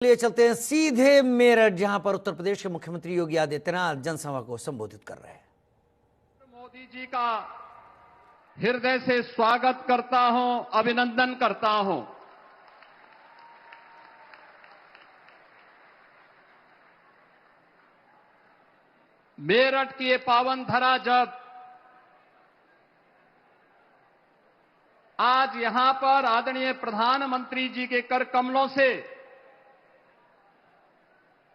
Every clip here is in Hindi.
लिए चलते हैं सीधे मेरठ, जहां पर उत्तर प्रदेश के मुख्यमंत्री योगी आदित्यनाथ जनसभा को संबोधित कर रहे हैं। मोदी जी का हृदय से स्वागत करता हूं, अभिनंदन करता हूं। मेरठ की ये पावन धरा जब आज यहां पर आदरणीय प्रधानमंत्री जी के कर कमलों से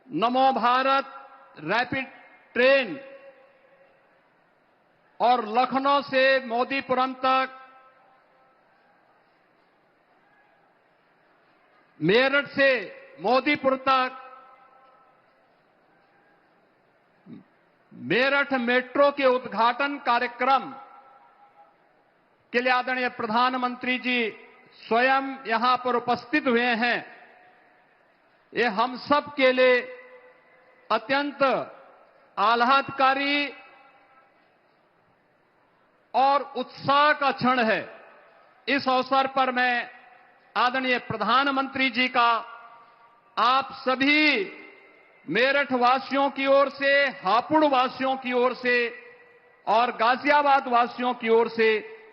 नमो भारत रैपिड ट्रेन और लखनऊ से मोदीपुरम तक, मेरठ से मोदीपुर तक, मेरठ मेट्रो के उद्घाटन कार्यक्रम के लिए आदरणीय प्रधानमंत्री जी स्वयं यहां पर उपस्थित हुए हैं। ये हम सब के लिए अत्यंत आह्लादकारी और उत्साह का क्षण है। इस अवसर पर मैं आदरणीय प्रधानमंत्री जी का आप सभी मेरठ वासियों की ओर से, हापुड़ वासियों की ओर से और गाजियाबाद वासियों की ओर से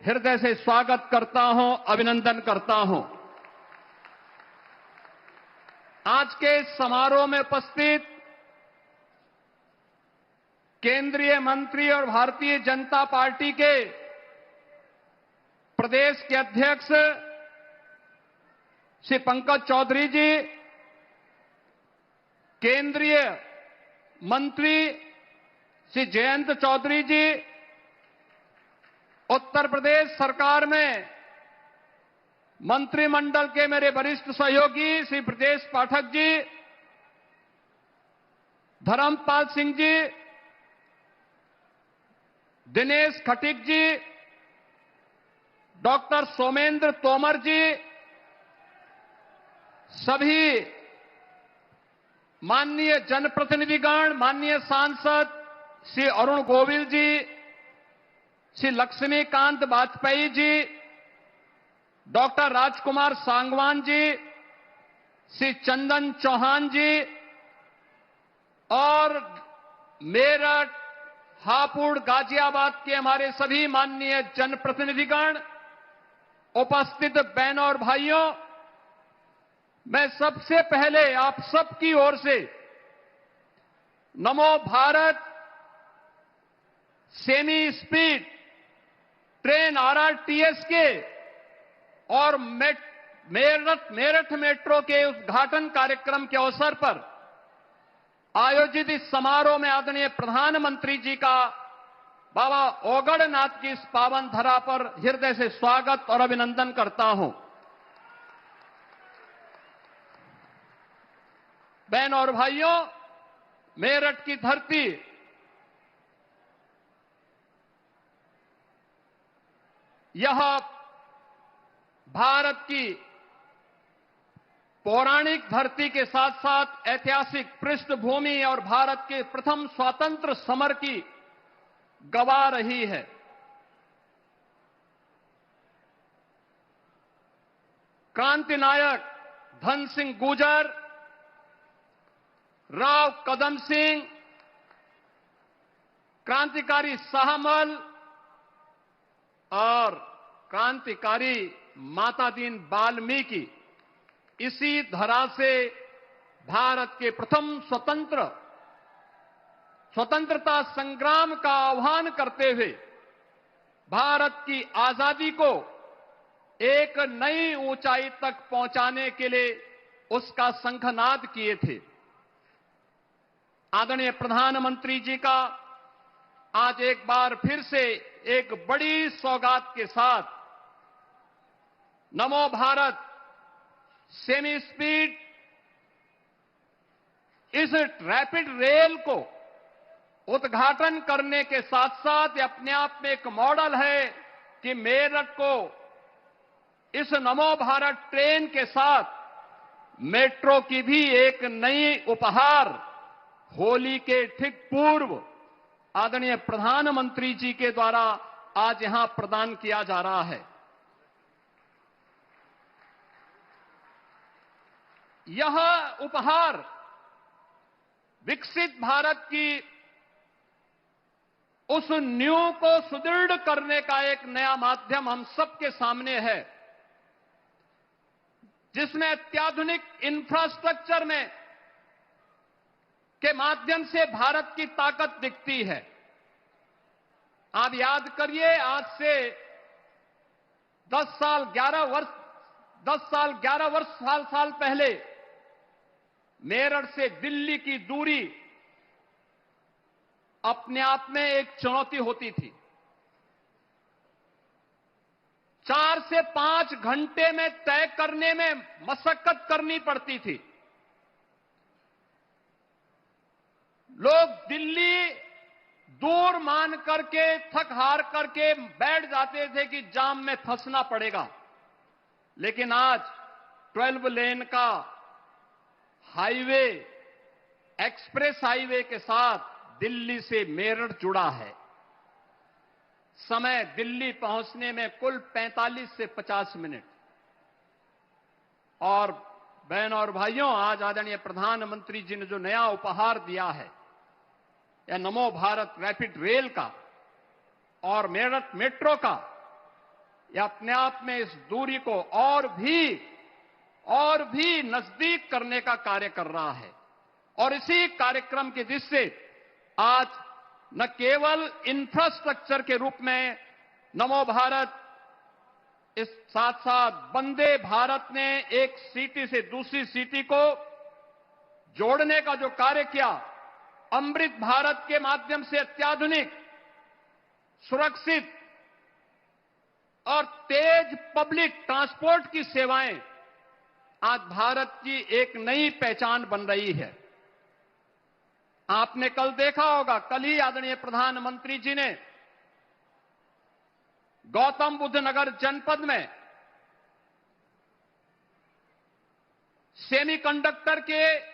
हृदय से स्वागत करता हूं, अभिनंदन करता हूं। आज के इस समारोह में उपस्थित केंद्रीय मंत्री और भारतीय जनता पार्टी के प्रदेश के अध्यक्ष श्री पंकज चौधरी जी, केंद्रीय मंत्री श्री जयंत चौधरी जी, उत्तर प्रदेश सरकार में मंत्रिमंडल के मेरे वरिष्ठ सहयोगी श्री ब्रजेश पाठक जी, धर्मपाल सिंह जी, दिनेश खटीक जी, डॉक्टर सोमेंद्र तोमर जी, सभी माननीय जनप्रतिनिधिगण, माननीय सांसद श्री अरुण गोविल जी, श्री लक्ष्मीकांत वाजपेयी जी, डॉक्टर राजकुमार सांगवान जी, श्री चंदन चौहान जी और मेरठ, हापुड़, गाजियाबाद के हमारे सभी माननीय जनप्रतिनिधिगण, उपस्थित बहनों और भाइयों, मैं सबसे पहले आप सबकी ओर से नमो Bharat semi speed train RRTS के और मेरठ मेट्रो के उद्घाटन कार्यक्रम के अवसर पर आयोजित इस समारोह में आदरणीय प्रधानमंत्री जी का बाबा ओगड़नाथ की इस पावन धरा पर हृदय से स्वागत और अभिनंदन करता हूं। बहनों और भाइयों, मेरठ की धरती यह भारत की पौराणिक धरती के साथ साथ ऐतिहासिक पृष्ठभूमि और भारत के प्रथम स्वतंत्र समर की गवाह रही है। क्रांति नायक धन सिंह गुर्जर, राव कदम सिंह, क्रांतिकारी शाहमल और क्रांतिकारी माता दीन वाल्मीकि इसी धरा से भारत के प्रथम स्वतंत्रता संग्राम का आह्वान करते हुए भारत की आजादी को एक नई ऊंचाई तक पहुंचाने के लिए उसका शंखनाद किए थे। आदरणीय प्रधानमंत्री जी का आज एक बार फिर से एक बड़ी सौगात के साथ नमो भारत सेमी स्पीड इस रैपिड रेल को उद्घाटन करने के साथ साथ ये अपने आप में एक मॉडल है कि मेरठ को इस नमो भारत ट्रेन के साथ मेट्रो की भी एक नई उपहार होली के ठीक पूर्व आदरणीय प्रधानमंत्री जी के द्वारा आज यहां प्रदान किया जा रहा है। यह उपहार विकसित भारत की उस नींव को सुदृढ़ करने का एक नया माध्यम हम सबके सामने है, जिसमें अत्याधुनिक इंफ्रास्ट्रक्चर में के माध्यम से भारत की ताकत दिखती है। आप याद करिए, आज से 10 साल पहले मेरठ से दिल्ली की दूरी अपने आप में एक चुनौती होती थी। 4 से 5 घंटे में तय करने में मशक्कत करनी पड़ती थी। लोग दिल्ली दूर मान करके, थक हार करके बैठ जाते थे कि जाम में फंसना पड़ेगा। लेकिन आज 12 लेन का हाईवे, एक्सप्रेस हाईवे के साथ दिल्ली से मेरठ जुड़ा है। समय दिल्ली पहुंचने में कुल 45 से 50 मिनट। और बहन और भाइयों, आज आदरणीय प्रधानमंत्री जी ने जो नया उपहार दिया है, या नमो भारत रैपिड रेल का और मेरठ मेट्रो का, यह अपने आप में इस दूरी को और भी नजदीक करने का कार्य कर रहा है। और इसी कार्यक्रम के जिससे आज न केवल इंफ्रास्ट्रक्चर के रूप में नमो भारत, इस साथ साथ वंदे भारत ने एक सिटी से दूसरी सिटी को जोड़ने का जो कार्य किया, अमृत भारत के माध्यम से अत्याधुनिक, सुरक्षित और तेज पब्लिक ट्रांसपोर्ट की सेवाएं आज भारत की एक नई पहचान बन रही है। आपने कल देखा होगा, कल ही आदरणीय प्रधानमंत्री जी ने गौतम बुद्ध नगर जनपद में सेमीकंडक्टर के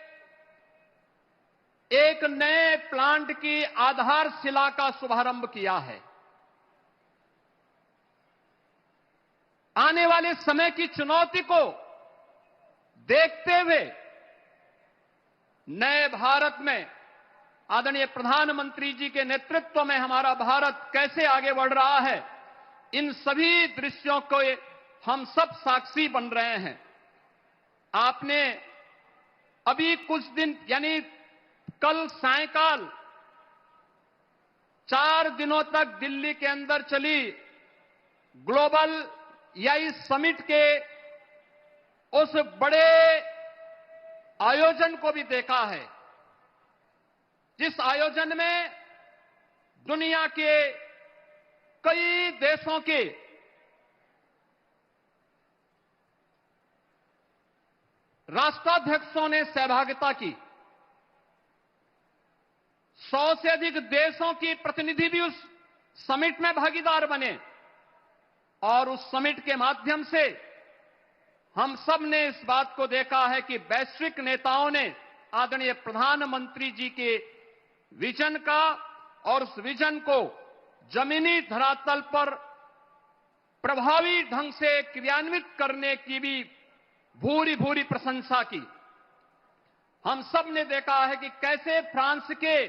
एक नए प्लांट की आधारशिला का शुभारंभ किया है। आने वाले समय की चुनौती को देखते हुए नए भारत में आदरणीय प्रधानमंत्री जी के नेतृत्व में हमारा भारत कैसे आगे बढ़ रहा है, इन सभी दृश्यों को हम सब साक्षी बन रहे हैं। आपने अभी कुछ दिन, यानी कल सायंकाल 4 दिनों तक दिल्ली के अंदर चली ग्लोबल एआई समिट के उस बड़े आयोजन को भी देखा है, जिस आयोजन में दुनिया के कई देशों के राष्ट्राध्यक्षों ने सहभागिता की। 100 से अधिक देशों की प्रतिनिधि भी उस समिट में भागीदार बने और उस समिट के माध्यम से हम सब ने इस बात को देखा है कि वैश्विक नेताओं ने आदरणीय प्रधानमंत्री जी के विजन का और उस विजन को जमीनी धरातल पर प्रभावी ढंग से क्रियान्वित करने की भी भूरी भूरी प्रशंसा की। हम सब ने देखा है कि कैसे फ्रांस के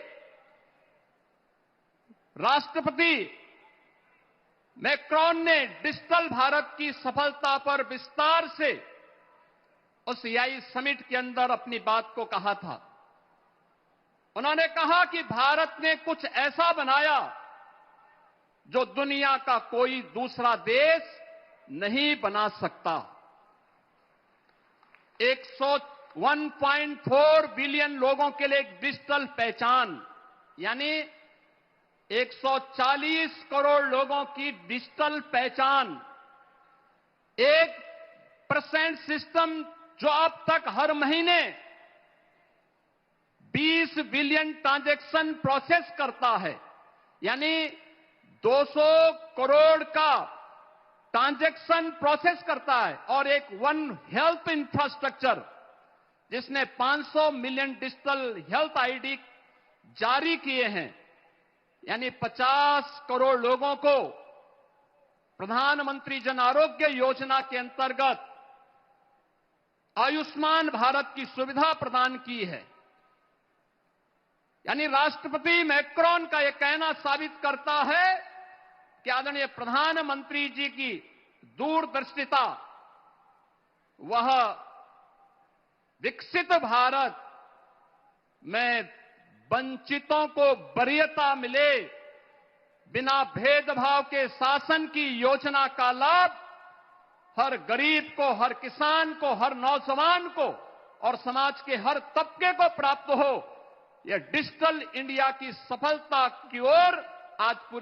राष्ट्रपति मैक्रोन ने डिजिटल भारत की सफलता पर विस्तार से उस एआई समिट के अंदर अपनी बात को कहा था। उन्होंने कहा कि भारत ने कुछ ऐसा बनाया जो दुनिया का कोई दूसरा देश नहीं बना सकता। 101.4 बिलियन लोगों के लिए एक डिजिटल पहचान, यानी 140 करोड़ लोगों की डिजिटल पहचान, 1% सिस्टम जो अब तक हर महीने 20 बिलियन ट्रांजैक्शन प्रोसेस करता है, यानी 200 करोड़ का ट्रांजैक्शन प्रोसेस करता है, और एक वन हेल्थ इंफ्रास्ट्रक्चर जिसने 500 मिलियन डिजिटल हेल्थ आईडी जारी किए हैं, यानी 50 करोड़ लोगों को प्रधानमंत्री जन आरोग्य योजना के अंतर्गत आयुष्मान भारत की सुविधा प्रदान की है। यानी राष्ट्रपति मैक्रोन का यह कहना साबित करता है कि आदरणीय प्रधानमंत्री जी की दूरदर्शिता, वह विकसित भारत में वंचितों को वरीयता मिले, बिना भेदभाव के शासन की योजना का लाभ हर गरीब को, हर किसान को, हर नौजवान को और समाज के हर तबके को प्राप्त हो, यह डिजिटल इंडिया की सफलता की ओर आज पूरी